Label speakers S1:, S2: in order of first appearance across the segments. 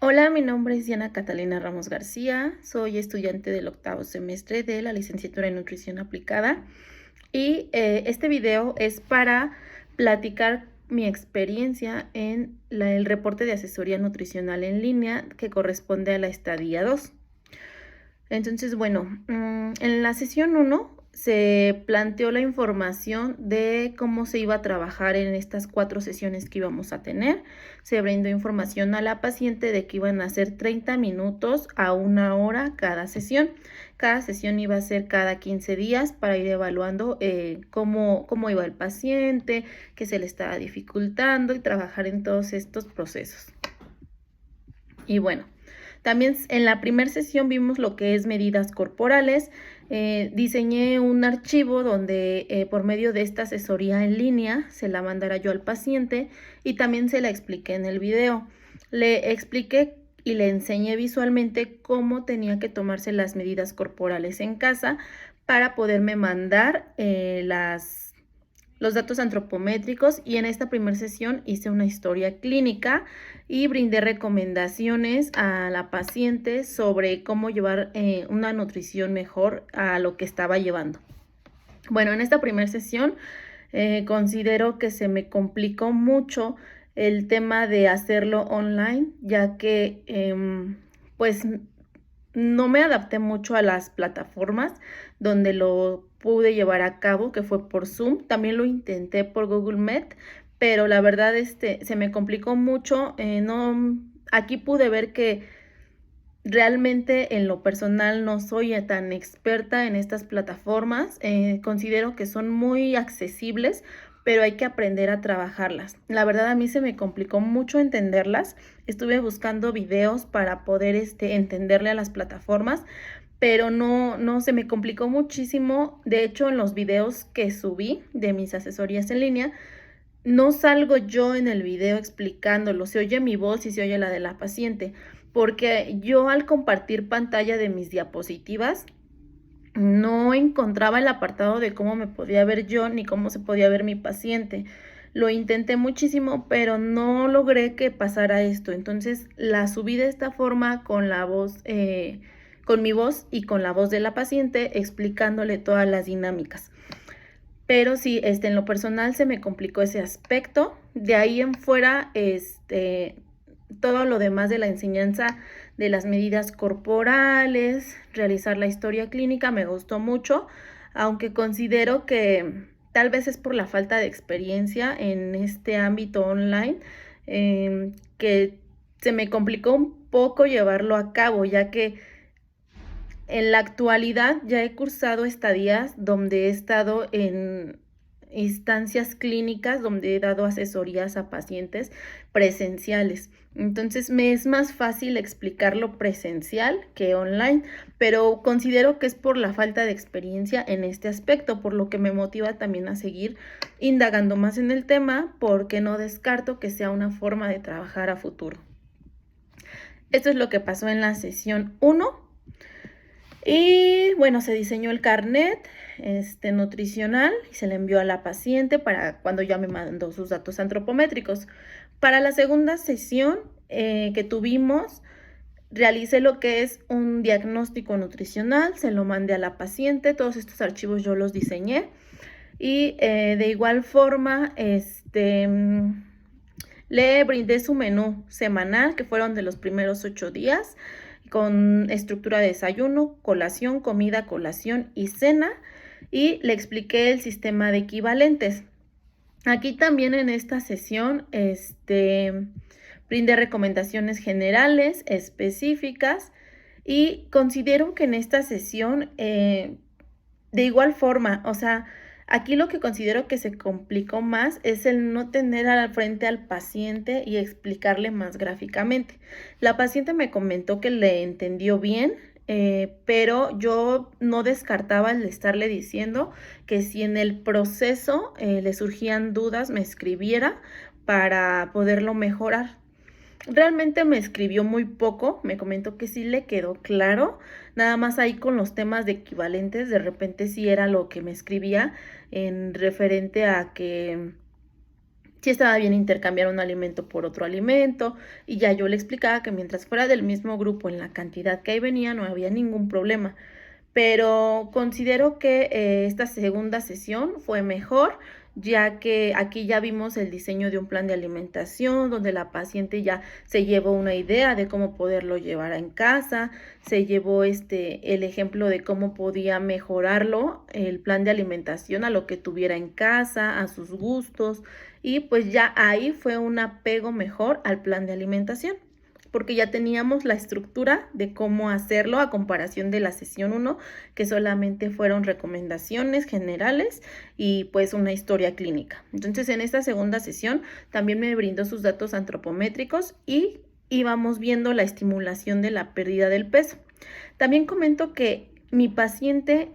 S1: Hola, mi nombre es Diana Catalina Ramos García, soy estudiante del octavo semestre de la licenciatura en Nutrición Aplicada y este video es para platicar mi experiencia en el reporte de asesoría nutricional en línea que corresponde a la estadía 2. Entonces, bueno, en la sesión 1 se planteó la información de cómo se iba a trabajar en estas 4 sesiones que íbamos a tener. Se brindó información a la paciente de que iban a ser 30 minutos a 1 hora cada sesión. Cada sesión iba a ser cada 15 días para ir evaluando cómo iba el paciente, qué se le estaba dificultando y trabajar en todos estos procesos. Y bueno, también en la primera sesión vimos lo que es medidas corporales. Diseñé un archivo donde por medio de esta asesoría en línea se la mandara yo al paciente y también se la expliqué en el video. Le expliqué y le enseñé visualmente cómo tenía que tomarse las medidas corporales en casa para poderme mandar los datos antropométricos, y en esta primera sesión hice una historia clínica y brindé recomendaciones a la paciente sobre cómo llevar una nutrición mejor a lo que estaba llevando. Bueno, en esta primera sesión considero que se me complicó mucho el tema de hacerlo online, ya que pues no me adapté mucho a las plataformas donde lo pude llevar a cabo, que fue por Zoom. También lo intenté por Google Meet, pero la verdad se me complicó mucho. Aquí pude ver que realmente en lo personal no soy tan experta en estas plataformas. Considero que son muy accesibles, pero hay que aprender a trabajarlas. La verdad a mí se me complicó mucho entenderlas. Estuve buscando videos para poder entenderle a las plataformas, pero no se me complicó muchísimo. De hecho, en los videos que subí de mis asesorías en línea, no salgo yo en el video explicándolo. Se oye mi voz y se oye la de la paciente, porque yo al compartir pantalla de mis diapositivas no encontraba el apartado de cómo me podía ver yo ni cómo se podía ver mi paciente. Lo intenté muchísimo, pero no logré que pasara esto. Entonces la subí de esta forma con la voz, con mi voz y con la voz de la paciente, explicándole todas las dinámicas. Pero sí, en lo personal se me complicó ese aspecto. De ahí en fuera, todo lo demás de la enseñanza de las medidas corporales, realizar la historia clínica, me gustó mucho, aunque considero que tal vez es por la falta de experiencia en este ámbito online, que se me complicó un poco llevarlo a cabo, ya que en la actualidad ya he cursado estadías donde he estado en instancias clínicas donde he dado asesorías a pacientes presenciales. Entonces me es más fácil explicarlo presencial que online, pero considero que es por la falta de experiencia en este aspecto, por lo que me motiva también a seguir indagando más en el tema, porque no descarto que sea una forma de trabajar a futuro. Esto es lo que pasó en la sesión 1. Y bueno, se diseñó el carnet nutricional y se le envió a la paciente para cuando ya me mandó sus datos antropométricos. Para la segunda sesión que tuvimos, realicé lo que es un diagnóstico nutricional, se lo mandé a la paciente. Todos estos archivos yo los diseñé y de igual forma le brindé su menú semanal, que fueron de los primeros 8 días, con estructura de desayuno, colación, comida, colación y cena, y le expliqué el sistema de equivalentes. Aquí también en esta sesión brindé recomendaciones generales, específicas, y considero que en esta sesión de igual forma, o sea, aquí lo que considero que se complicó más es el no tener al frente al paciente y explicarle más gráficamente. La paciente me comentó que le entendió bien, pero yo no descartaba el estarle diciendo que si en el proceso le surgían dudas, me escribiera para poderlo mejorar. Realmente me escribió muy poco, me comentó que sí le quedó claro, nada más ahí con los temas de equivalentes, de repente sí era lo que me escribía en referente a que si estaba bien intercambiar un alimento por otro alimento, y ya yo le explicaba que mientras fuera del mismo grupo en la cantidad que ahí venía no había ningún problema. Pero considero que esta segunda sesión fue mejor, ya que aquí ya vimos el diseño de un plan de alimentación, donde la paciente ya se llevó una idea de cómo poderlo llevar en casa, se llevó el ejemplo de cómo podía mejorarlo, el plan de alimentación a lo que tuviera en casa, a sus gustos, y pues ya ahí fue un apego mejor al plan de alimentación, porque ya teníamos la estructura de cómo hacerlo a comparación de la sesión 1, que solamente fueron recomendaciones generales y pues una historia clínica. Entonces en esta segunda sesión también me brindó sus datos antropométricos y íbamos viendo la estimulación de la pérdida del peso. También comento que mi paciente,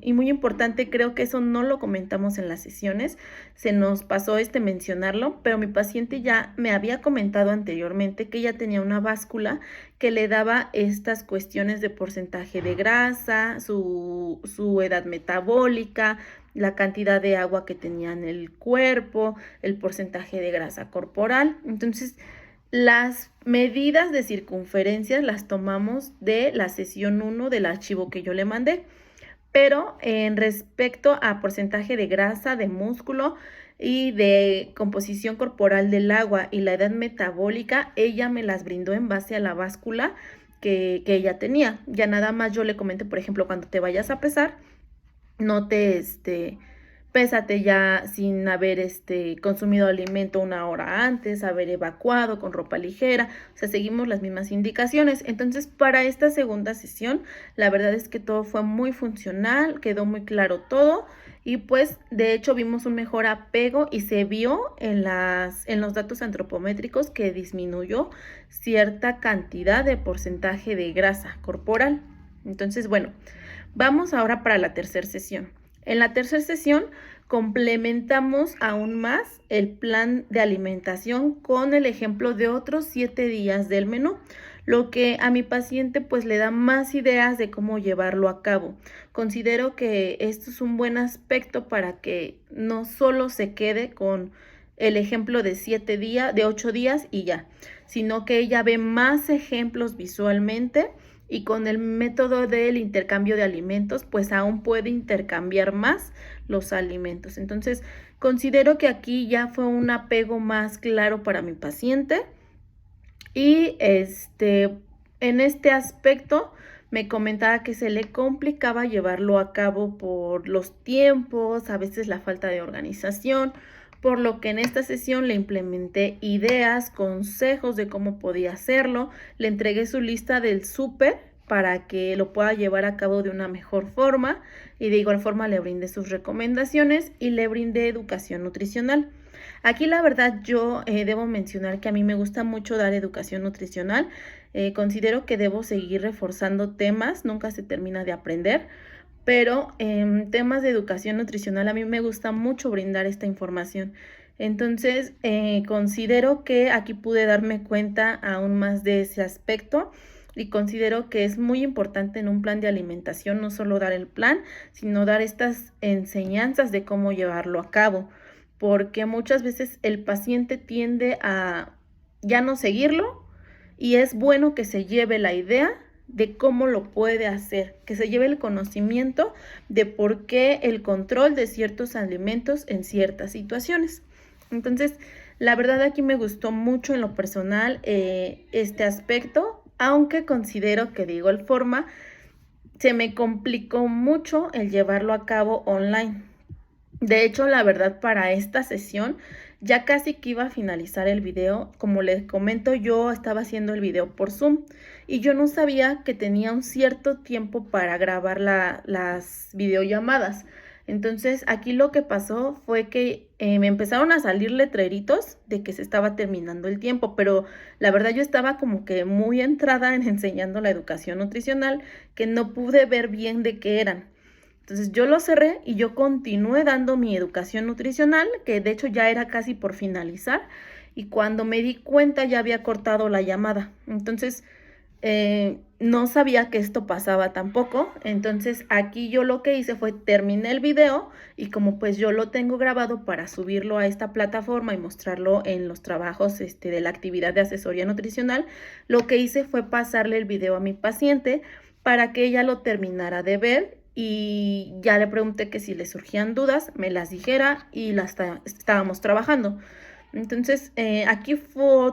S1: y muy importante, creo que eso no lo comentamos en las sesiones, se nos pasó mencionarlo, pero mi paciente ya me había comentado anteriormente que ella tenía una báscula que le daba estas cuestiones de porcentaje de grasa, su edad metabólica, la cantidad de agua que tenía en el cuerpo, el porcentaje de grasa corporal. Entonces, las medidas de circunferencias las tomamos de la sesión 1 del archivo que yo le mandé, pero en respecto a porcentaje de grasa, de músculo y de composición corporal del agua y la edad metabólica, ella me las brindó en base a la báscula que ella tenía. Ya nada más yo le comenté, por ejemplo, cuando te vayas a pesar, no pésate ya sin haber consumido alimento una hora antes, haber evacuado con ropa ligera, o sea, seguimos las mismas indicaciones. Entonces, para esta segunda sesión, la verdad es que todo fue muy funcional, quedó muy claro todo, y pues de hecho vimos un mejor apego y se vio en los datos antropométricos que disminuyó cierta cantidad de porcentaje de grasa corporal. Entonces, bueno, vamos ahora para la tercera sesión. En la tercera sesión complementamos aún más el plan de alimentación con el ejemplo de otros 7 días del menú, lo que a mi paciente pues le da más ideas de cómo llevarlo a cabo. Considero que esto es un buen aspecto para que no solo se quede con el ejemplo de 7 días, de 8 días y ya, sino que ella ve más ejemplos visualmente, y con el método del intercambio de alimentos, pues aún puede intercambiar más los alimentos. Entonces, considero que aquí ya fue un apego más claro para mi paciente. Y en este aspecto me comentaba que se le complicaba llevarlo a cabo por los tiempos, a veces la falta de organización, por lo que en esta sesión le implementé ideas, consejos de cómo podía hacerlo. Le entregué su lista del súper para que lo pueda llevar a cabo de una mejor forma, y de igual forma le brindé sus recomendaciones y le brindé educación nutricional. Aquí la verdad yo debo mencionar que a mí me gusta mucho dar educación nutricional. Considero que debo seguir reforzando temas, nunca se termina de aprender, pero en temas de educación nutricional a mí me gusta mucho brindar esta información. Entonces, considero que aquí pude darme cuenta aún más de ese aspecto, y considero que es muy importante en un plan de alimentación no solo dar el plan, sino dar estas enseñanzas de cómo llevarlo a cabo, porque muchas veces el paciente tiende a ya no seguirlo, y es bueno que se lleve la idea de cómo lo puede hacer, que se lleve el conocimiento de por qué el control de ciertos alimentos en ciertas situaciones. Entonces, la verdad aquí me gustó mucho en lo personal este aspecto, aunque considero que de igual forma se me complicó mucho el llevarlo a cabo online. De hecho, la verdad, para esta sesión ya casi que iba a finalizar el video. Como les comento, yo estaba haciendo el video por Zoom y yo no sabía que tenía un cierto tiempo para grabar las videollamadas. Entonces, aquí lo que pasó fue que me empezaron a salir letreritos de que se estaba terminando el tiempo, pero la verdad yo estaba como que muy entrada en enseñando la educación nutricional, que no pude ver bien de qué eran. Entonces yo lo cerré y yo continué dando mi educación nutricional, que de hecho ya era casi por finalizar, y cuando me di cuenta ya había cortado la llamada. Entonces no sabía que esto pasaba tampoco. Entonces aquí yo lo que hice fue terminé el video y como pues yo lo tengo grabado para subirlo a esta plataforma y mostrarlo en los trabajos de la actividad de asesoría nutricional, lo que hice fue pasarle el video a mi paciente para que ella lo terminara de ver y ya le pregunté que si le surgían dudas, me las dijera y las estábamos trabajando. Entonces aquí fue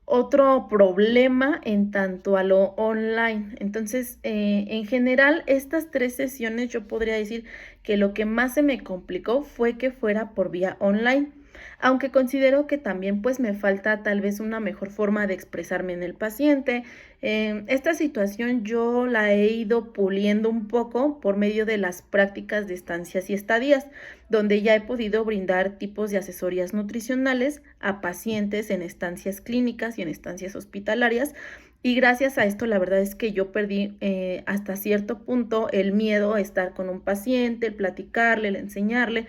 S1: otro problema en tanto a lo online. Entonces, en general, estas 3 sesiones yo podría decir que lo que más se me complicó fue que fuera por vía online, aunque considero que también pues me falta tal vez una mejor forma de expresarme en el paciente. Esta situación yo la he ido puliendo un poco por medio de las prácticas de estancias y estadías, donde ya he podido brindar tipos de asesorías nutricionales a pacientes en estancias clínicas y en estancias hospitalarias. Y gracias a esto, la verdad es que yo perdí hasta cierto punto el miedo a estar con un paciente, el platicarle, el enseñarle.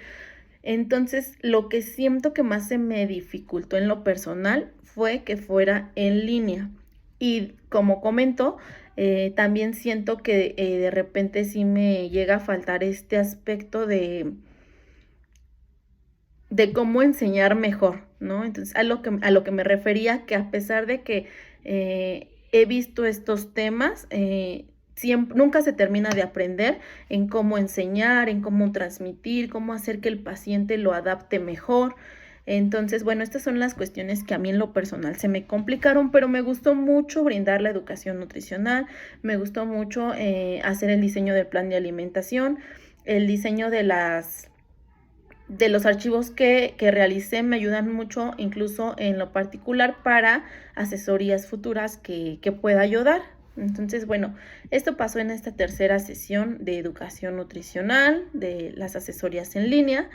S1: Entonces, lo que siento que más se me dificultó en lo personal fue que fuera en línea. Y como comento, también siento que de repente sí me llega a faltar este aspecto de cómo enseñar mejor, ¿no? Entonces, a lo que me refería, que a pesar de que he visto estos temas, nunca se termina de aprender en cómo enseñar, en cómo transmitir, cómo hacer que el paciente lo adapte mejor. Entonces, bueno, estas son las cuestiones que a mí en lo personal se me complicaron, pero me gustó mucho brindar la educación nutricional, me gustó mucho hacer el diseño del plan de alimentación, el diseño de los archivos que realicé me ayudan mucho, incluso en lo particular para asesorías futuras que pueda ayudar. Entonces, bueno, esto pasó en esta tercera sesión de educación nutricional, de las asesorías en línea.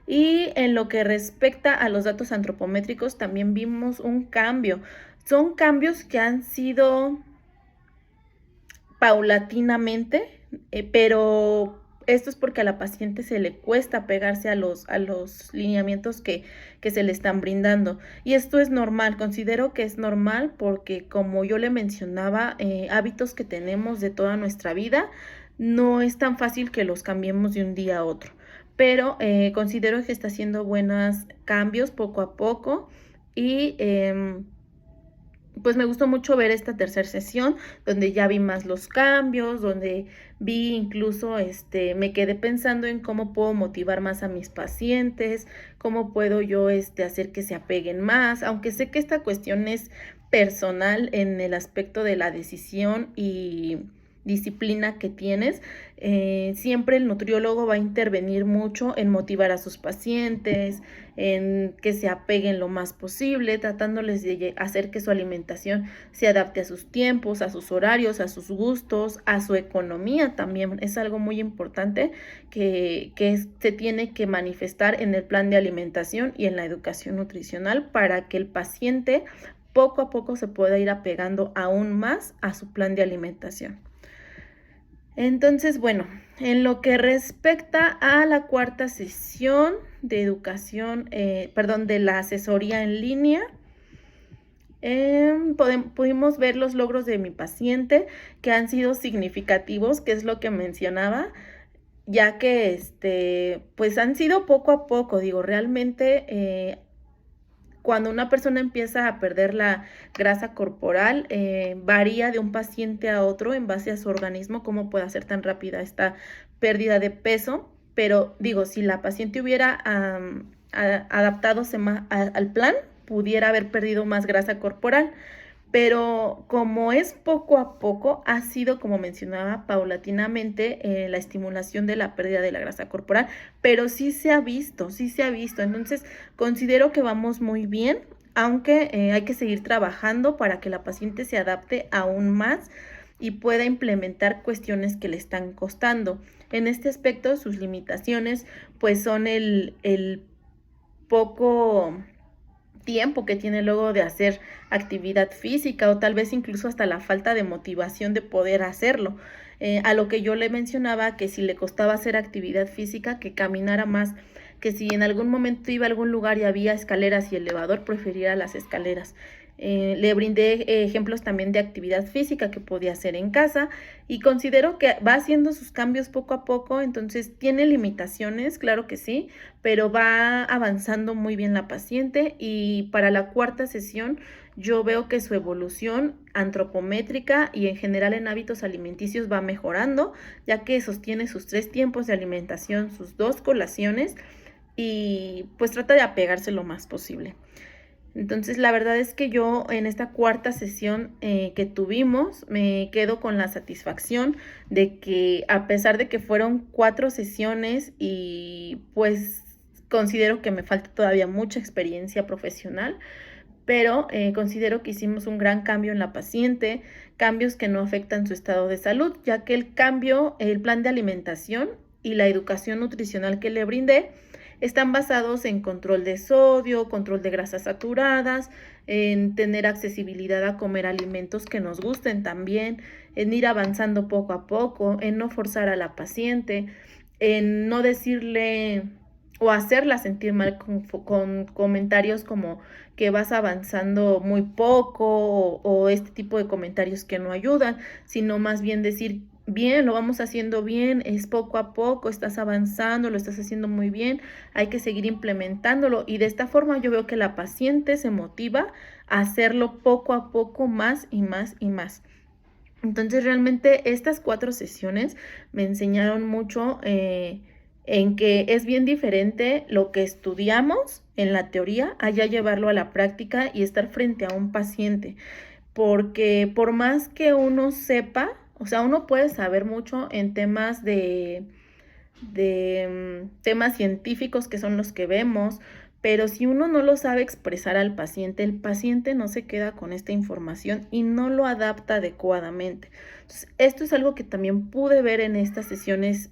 S1: Y en lo que respecta a los datos antropométricos, también vimos un cambio. Son cambios que han sido paulatinamente, pero esto es porque a la paciente se le cuesta pegarse a los lineamientos que se le están brindando. Y esto es normal, considero que es normal porque como yo le mencionaba, hábitos que tenemos de toda nuestra vida, no es tan fácil que los cambiemos de un día a otro. Pero considero que está haciendo buenos cambios poco a poco y pues me gustó mucho ver esta tercera sesión donde ya vi más los cambios, donde vi incluso, me quedé pensando en cómo puedo motivar más a mis pacientes, cómo puedo yo, hacer que se apeguen más, aunque sé que esta cuestión es personal en el aspecto de la decisión y disciplina que tienes, siempre el nutriólogo va a intervenir mucho en motivar a sus pacientes, en que se apeguen lo más posible, tratándoles de hacer que su alimentación se adapte a sus tiempos, a sus horarios, a sus gustos, a su economía también. Es algo muy importante que se tiene que manifestar en el plan de alimentación y en la educación nutricional para que el paciente poco a poco se pueda ir apegando aún más a su plan de alimentación. Entonces, bueno, en lo que respecta a la cuarta sesión de educación, de la asesoría en línea, pudimos ver los logros de mi paciente que han sido significativos, que es lo que mencionaba, ya que pues han sido poco a poco, digo, realmente cuando una persona empieza a perder la grasa corporal, varía de un paciente a otro en base a su organismo, cómo puede ser tan rápida esta pérdida de peso. Pero digo, si la paciente hubiera adaptado al plan, pudiera haber perdido más grasa corporal. Pero como es poco a poco, ha sido, como mencionaba, paulatinamente la estimulación de la pérdida de la grasa corporal, pero sí se ha visto. Entonces, considero que vamos muy bien, aunque hay que seguir trabajando para que la paciente se adapte aún más y pueda implementar cuestiones que le están costando. En este aspecto, sus limitaciones, pues son el poco tiempo que tiene luego de hacer actividad física o tal vez incluso hasta la falta de motivación de poder hacerlo. A lo que yo le mencionaba que si le costaba hacer actividad física, que caminara más, que si en algún momento iba a algún lugar y había escaleras y elevador, preferiría las escaleras. Le brindé ejemplos también de actividad física que podía hacer en casa y considero que va haciendo sus cambios poco a poco, entonces tiene limitaciones, claro que sí, pero va avanzando muy bien la paciente y para la cuarta sesión yo veo que su evolución antropométrica y en general en hábitos alimenticios va mejorando, ya que sostiene sus 3 tiempos de alimentación, sus 2 colaciones y pues trata de apegarse lo más posible. Entonces, la verdad es que yo en esta cuarta sesión que tuvimos, me quedo con la satisfacción de que a pesar de que fueron 4 sesiones y pues considero que me falta todavía mucha experiencia profesional, pero considero que hicimos un gran cambio en la paciente, cambios que no afectan su estado de salud, ya que el plan de alimentación y la educación nutricional que le brindé están basados en control de sodio, control de grasas saturadas, en tener accesibilidad a comer alimentos que nos gusten también, en ir avanzando poco a poco, en no forzar a la paciente, en no decirle o hacerla sentir mal con comentarios como que vas avanzando muy poco o este tipo de comentarios que no ayudan, sino más bien decir, bien, lo vamos haciendo bien, es poco a poco, estás avanzando, lo estás haciendo muy bien, hay que seguir implementándolo y de esta forma yo veo que la paciente se motiva a hacerlo poco a poco más y más y más. Entonces realmente estas 4 sesiones me enseñaron mucho en que es bien diferente lo que estudiamos en la teoría a ya llevarlo a la práctica y estar frente a un paciente. Porque por más que uno sepa, o sea, uno puede saber mucho en temas de temas científicos que son los que vemos, pero si uno no lo sabe expresar al paciente, el paciente no se queda con esta información y no lo adapta adecuadamente. Entonces, esto es algo que también pude ver en estas sesiones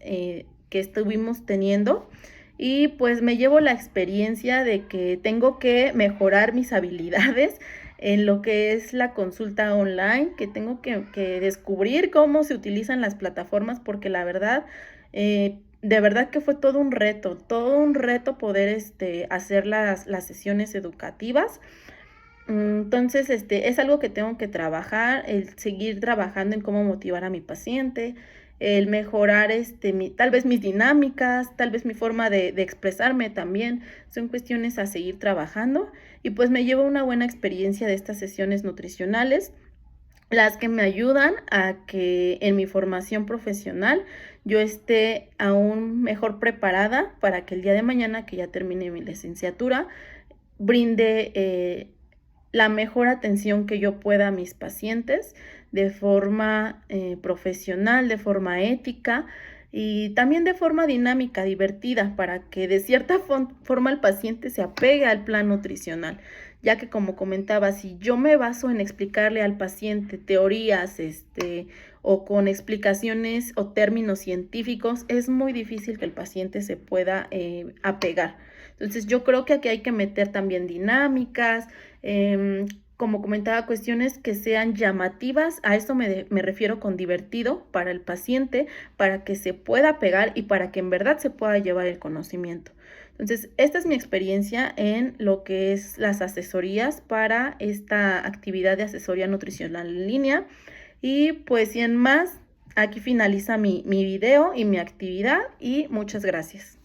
S1: que estuvimos teniendo y pues me llevo la experiencia de que tengo que mejorar mis habilidades en lo que es la consulta online, que tengo que descubrir cómo se utilizan las plataformas porque la verdad de verdad que fue todo un reto poder hacer las sesiones educativas. Entonces, es algo que tengo que trabajar, el seguir trabajando en cómo motivar a mi paciente, el mejorar tal vez mis dinámicas, tal vez mi forma de expresarme también, son cuestiones a seguir trabajando y pues me llevo una buena experiencia de estas sesiones nutricionales, las que me ayudan a que en mi formación profesional yo esté aún mejor preparada para que el día de mañana que ya termine mi licenciatura brinde la mejor atención que yo pueda a mis pacientes de forma profesional, de forma ética y también de forma dinámica, divertida, para que de cierta forma el paciente se apegue al plan nutricional, ya que como comentaba, si yo me baso en explicarle al paciente teorías, o con explicaciones o términos científicos, es muy difícil que el paciente se pueda apegar. Entonces yo creo que aquí hay que meter también dinámicas, como comentaba, cuestiones que sean llamativas, a esto me refiero con divertido para el paciente, para que se pueda pegar y para que en verdad se pueda llevar el conocimiento. Entonces, esta es mi experiencia en lo que es las asesorías para esta actividad de asesoría nutricional en línea. Y pues, sin más, aquí finaliza mi video y mi actividad y muchas gracias.